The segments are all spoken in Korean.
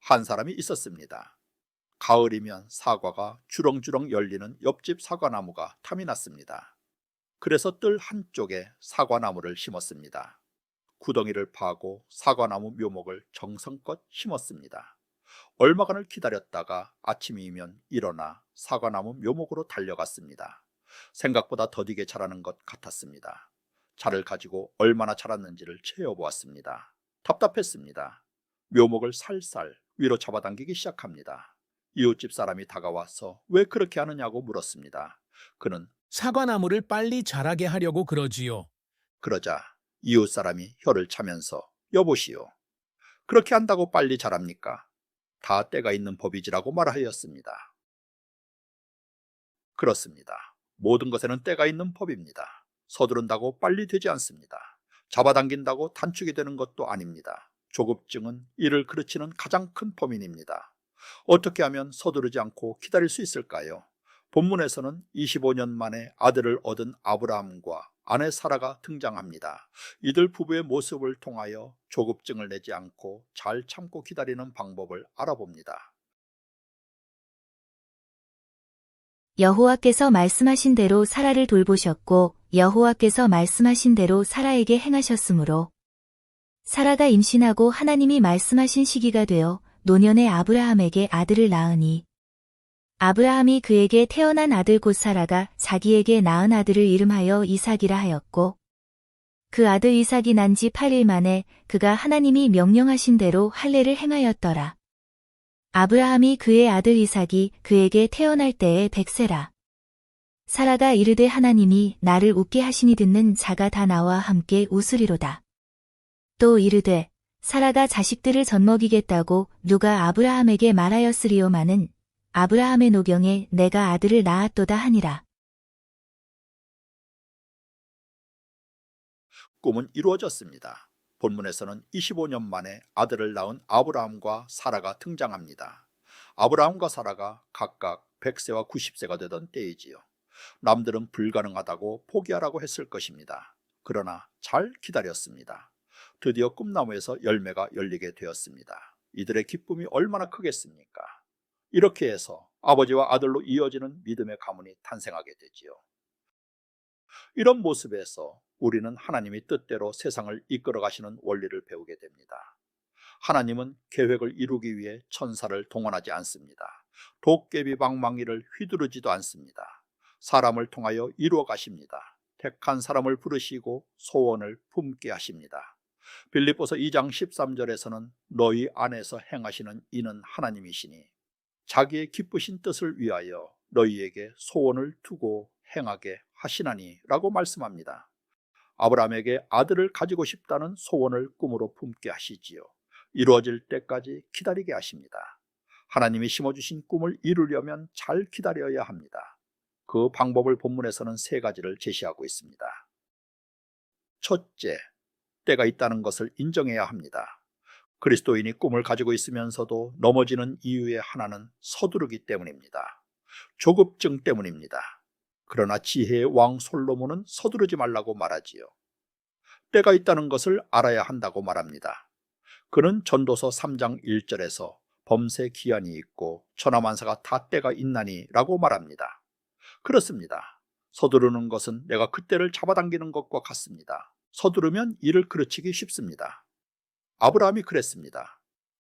한 사람이 있었습니다. 가을이면 사과가 주렁주렁 열리는 옆집 사과나무가 탐이 났습니다. 그래서 뜰 한쪽에 사과나무를 심었습니다. 구덩이를 파고 사과나무 묘목을 정성껏 심었습니다. 얼마간을 기다렸다가 아침이면 일어나 사과나무 묘목으로 달려갔습니다. 생각보다 더디게 자라는 것 같았습니다. 자를 가지고 얼마나 자랐는지를 채워보았습니다. 답답했습니다. 묘목을 살살 위로 잡아당기기 시작합니다. 이웃집 사람이 다가와서 왜 그렇게 하느냐고 물었습니다. 그는 사과나무를 빨리 자라게 하려고 그러지요. 그러자 이웃 사람이 혀를 차면서 여보시오, 그렇게 한다고 빨리 자랍니까? 다 때가 있는 법이지라고 말하였습니다. 그렇습니다. 모든 것에는 때가 있는 법입니다. 서두른다고 빨리 되지 않습니다. 잡아당긴다고 단축이 되는 것도 아닙니다. 조급증은 이를 그르치는 가장 큰 범인입니다. 어떻게 하면 서두르지 않고 기다릴 수 있을까요? 본문에서는 25년 만에 아들을 얻은 아브라함과 아내 사라가 등장합니다. 이들 부부의 모습을 통하여 조급증을 내지 않고 잘 참고 기다리는 방법을 알아봅니다. 여호와께서 말씀하신 대로 사라를 돌보셨고 여호와께서 말씀하신 대로 사라에게 행하셨으므로 사라가 임신하고 하나님이 말씀하신 시기가 되어 노년의 아브라함에게 아들을 낳으니 아브라함이 그에게 태어난 아들 곧 사라가 자기에게 낳은 아들을 이름하여 이삭이라 하였고 그 아들 이삭이 난 지 8일 만에 그가 하나님이 명령하신 대로 할례를 행하였더라. 아브라함이 그의 아들 이삭이 그에게 태어날 때에 100세라. 사라가 이르되 하나님이 나를 웃게 하시니 듣는 자가 다 나와 함께 웃으리로다. 또 이르되 사라가 자식들을 젖먹이겠다고 누가 아브라함에게 말하였으리요마는 아브라함의 노경에 내가 아들을 낳았도다 하니라. 꿈은 이루어졌습니다. 본문에서는 25년 만에 아들을 낳은 아브라함과 사라가 등장합니다. 아브라함과 사라가 각각 100세와 90세가 되던 때이지요. 남들은 불가능하다고 포기하라고 했을 것입니다. 그러나 잘 기다렸습니다. 드디어 꿈나무에서 열매가 열리게 되었습니다. 이들의 기쁨이 얼마나 크겠습니까? 이렇게 해서 아버지와 아들로 이어지는 믿음의 가문이 탄생하게 되지요. 이런 모습에서 우리는 하나님이 뜻대로 세상을 이끌어 가시는 원리를 배우게 됩니다. 하나님은 계획을 이루기 위해 천사를 동원하지 않습니다. 도깨비 방망이를 휘두르지도 않습니다. 사람을 통하여 이루어 가십니다. 택한 사람을 부르시고 소원을 품게 하십니다. 빌립보서 2장 13절에서는 너희 안에서 행하시는 이는 하나님이시니 자기의 기쁘신 뜻을 위하여 너희에게 소원을 두고 행하게 하시나니 라고 말씀합니다. 아브라함에게 아들을 가지고 싶다는 소원을 꿈으로 품게 하시지요. 이루어질 때까지 기다리게 하십니다. 하나님이 심어주신 꿈을 이루려면 잘 기다려야 합니다. 그 방법을 본문에서는 3가지를 제시하고 있습니다. 첫째, 때가 있다는 것을 인정해야 합니다. 그리스도인이 꿈을 가지고 있으면서도 넘어지는 이유의 하나는 서두르기 때문입니다. 조급증 때문입니다. 그러나 지혜의 왕 솔로몬은 서두르지 말라고 말하지요. 때가 있다는 것을 알아야 한다고 말합니다. 그는 전도서 3장 1절에서 범세 기한이 있고 천하만사가 다 때가 있나니 라고 말합니다. 그렇습니다. 서두르는 것은 내가 그때를 잡아당기는 것과 같습니다. 서두르면 일을 그르치기 쉽습니다. 아브라함이 그랬습니다.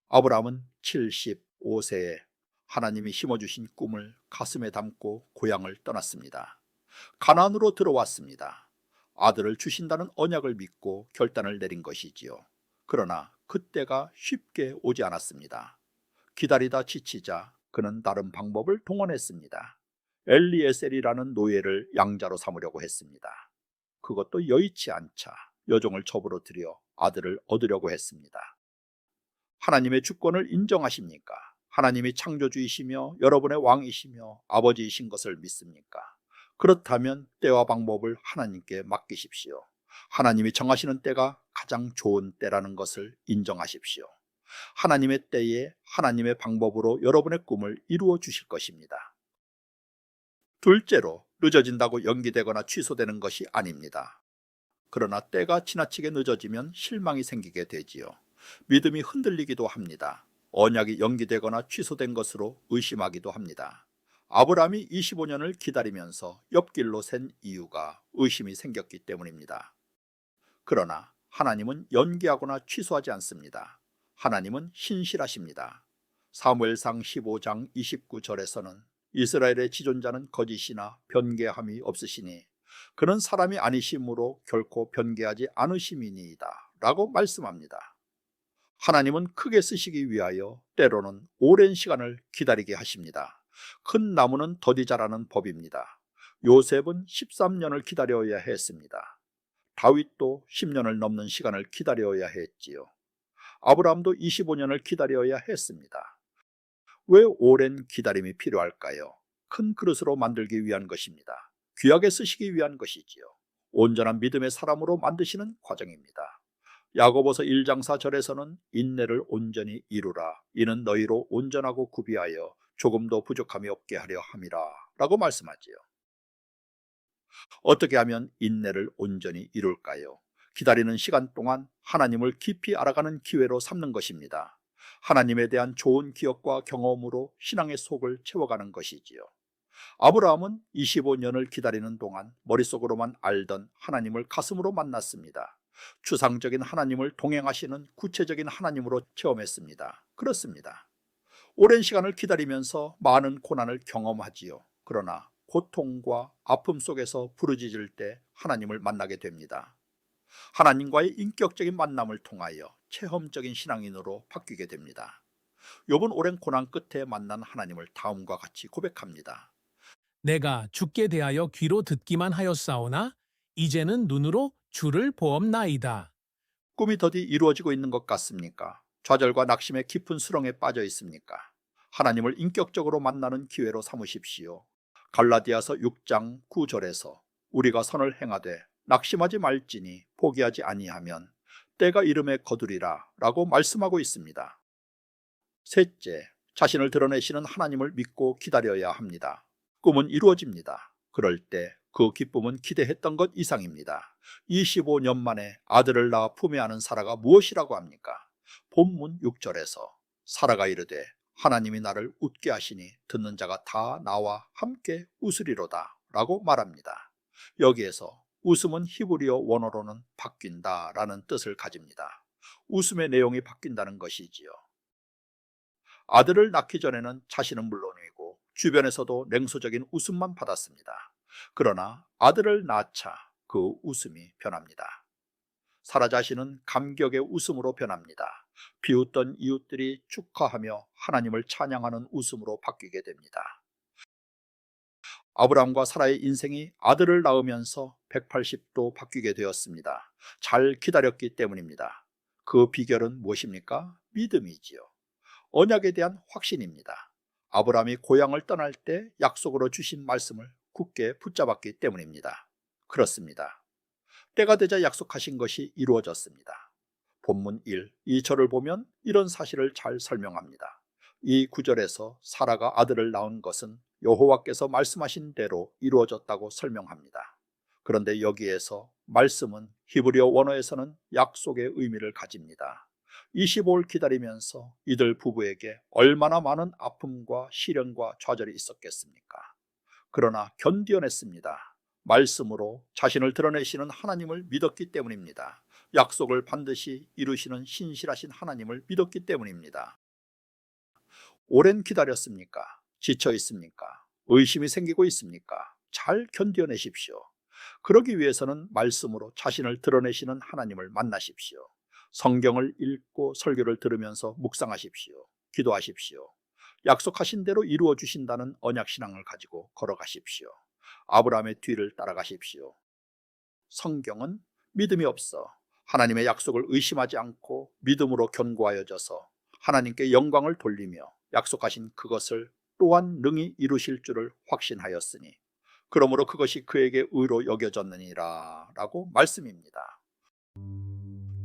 아브라함은 75세에 하나님이 심어주신 꿈을 가슴에 담고 고향을 떠났습니다. 가나안으로 들어왔습니다. 아들을 주신다는 언약을 믿고 결단을 내린 것이지요. 그러나 그때가 쉽게 오지 않았습니다. 기다리다 지치자 그는 다른 방법을 동원했습니다. 엘리에셀이라는 노예를 양자로 삼으려고 했습니다. 그것도 여의치 않자 여종을 첩으로 들여 아들을 얻으려고 했습니다. 하나님의 주권을 인정하십니까? 하나님이 창조주이시며 여러분의 왕이시며 아버지이신 것을 믿습니까? 그렇다면 때와 방법을 하나님께 맡기십시오. 하나님이 정하시는 때가 가장 좋은 때라는 것을 인정하십시오. 하나님의 때에 하나님의 방법으로 여러분의 꿈을 이루어 주실 것입니다. 둘째로, 늦어진다고 연기되거나 취소되는 것이 아닙니다. 그러나 때가 지나치게 늦어지면 실망이 생기게 되지요. 믿음이 흔들리기도 합니다. 언약이 연기되거나 취소된 것으로 의심하기도 합니다. 아브라함이 25년을 기다리면서 옆길로 샌 이유가 의심이 생겼기 때문입니다. 그러나 하나님은 연기하거나 취소하지 않습니다. 하나님은 신실하십니다. 사무엘상 15장 29절에서는 이스라엘의 지존자는 거짓이나 변개함이 없으시니 그는 사람이 아니심으로 결코 변개하지 않으심이니이다 라고 말씀합니다. 하나님은 크게 쓰시기 위하여 때로는 오랜 시간을 기다리게 하십니다. 큰 나무는 더디 자라는 법입니다. 요셉은 13년을 기다려야 했습니다. 다윗도 10년을 넘는 시간을 기다려야 했지요. 아브라함도 25년을 기다려야 했습니다. 왜 오랜 기다림이 필요할까요? 큰 그릇으로 만들기 위한 것입니다. 귀하게 쓰시기 위한 것이지요. 온전한 믿음의 사람으로 만드시는 과정입니다. 야고보서 1장 4절에서는 인내를 온전히 이루라. 이는 너희로 온전하고 구비하여 조금도 부족함이 없게 하려 함이라 라고 말씀하지요. 어떻게 하면 인내를 온전히 이룰까요? 기다리는 시간 동안 하나님을 깊이 알아가는 기회로 삼는 것입니다. 하나님에 대한 좋은 기억과 경험으로 신앙의 속을 채워가는 것이지요. 아브라함은 25년을 기다리는 동안 머릿속으로만 알던 하나님을 가슴으로 만났습니다. 추상적인 하나님을 동행하시는 구체적인 하나님으로 체험했습니다. 그렇습니다. 오랜 시간을 기다리면서 많은 고난을 경험하지요. 그러나 고통과 아픔 속에서 부르짖을 때 하나님을 만나게 됩니다. 하나님과의 인격적인 만남을 통하여 체험적인 신앙인으로 바뀌게 됩니다. 욥은 오랜 고난 끝에 만난 하나님을 다음과 같이 고백합니다. 내가 주께 대하여 귀로 듣기만 하였사오나 이제는 눈으로 주를 보옵나이다. 꿈이 더디 이루어지고 있는 것 같습니까? 좌절과 낙심의 깊은 수렁에 빠져 있습니까? 하나님을 인격적으로 만나는 기회로 삼으십시오. 갈라디아서 6장 9절에서 우리가 선을 행하되 낙심하지 말지니 포기하지 아니하면 때가 이름에 거두리라 라고 말씀하고 있습니다. 셋째, 자신을 드러내시는 하나님을 믿고 기다려야 합니다. 꿈은 이루어집니다. 그럴 때 그 기쁨은 기대했던 것 이상입니다. 25년 만에 아들을 낳아 품에 안은 사라가 무엇이라고 합니까? 본문 6절에서 사라가 이르되 하나님이 나를 웃게 하시니 듣는 자가 다 나와 함께 웃으리로다 라고 말합니다. 여기에서 웃음은 히브리어 원어로는 바뀐다 라는 뜻을 가집니다. 웃음의 내용이 바뀐다는 것이지요. 아들을 낳기 전에는 자신은 물론이고 주변에서도 냉소적인 웃음만 받았습니다. 그러나 아들을 낳자 그 웃음이 변합니다. 사라 자신은 감격의 웃음으로 변합니다. 비웃던 이웃들이 축하하며 하나님을 찬양하는 웃음으로 바뀌게 됩니다. 아브라함과 사라의 인생이 아들을 낳으면서 180도 바뀌게 되었습니다. 잘 기다렸기 때문입니다. 그 비결은 무엇입니까? 믿음이지요. 언약에 대한 확신입니다. 아브라함이 고향을 떠날 때 약속으로 주신 말씀을 굳게 붙잡았기 때문입니다. 그렇습니다. 때가 되자 약속하신 것이 이루어졌습니다. 본문 1, 이 절을 보면 이런 사실을 잘 설명합니다. 이 구절에서 사라가 아들을 낳은 것은 여호와께서 말씀하신 대로 이루어졌다고 설명합니다. 그런데 여기에서 말씀은 히브리어 원어에서는 약속의 의미를 가집니다. 25일 기다리면서 이들 부부에게 얼마나 많은 아픔과 시련과 좌절이 있었겠습니까? 그러나 견뎌냈습니다. 말씀으로 자신을 드러내시는 하나님을 믿었기 때문입니다. 약속을 반드시 이루시는 신실하신 하나님을 믿었기 때문입니다. 오랜 기다렸습니까? 지쳐 있습니까? 의심이 생기고 있습니까? 잘 견뎌내십시오. 그러기 위해서는 말씀으로 자신을 드러내시는 하나님을 만나십시오. 성경을 읽고 설교를 들으면서 묵상하십시오. 기도하십시오. 약속하신 대로 이루어 주신다는 언약신앙을 가지고 걸어가십시오. 아브라함의 뒤를 따라가십시오. 성경은 믿음이 없어 하나님의 약속을 의심하지 않고 믿음으로 견고하여져서 하나님께 영광을 돌리며 약속하신 그것을 또한 능히 이루실 줄을 확신하였으니 그러므로 그것이 그에게 의로 여겨졌느니라 라고 말씀입니다.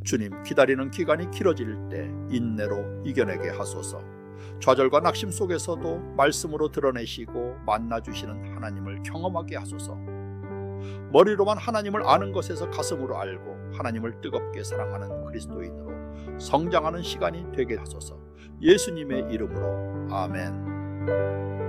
주님, 기다리는 기간이 길어질 때 인내로 이겨내게 하소서. 좌절과 낙심 속에서도 말씀으로 드러내시고 만나주시는 하나님을 경험하게 하소서. 머리로만 하나님을 아는 것에서 가슴으로 알고 하나님을 뜨겁게 사랑하는 그리스도인으로 성장하는 시간이 되게 하소서. 예수님의 이름으로 아멘.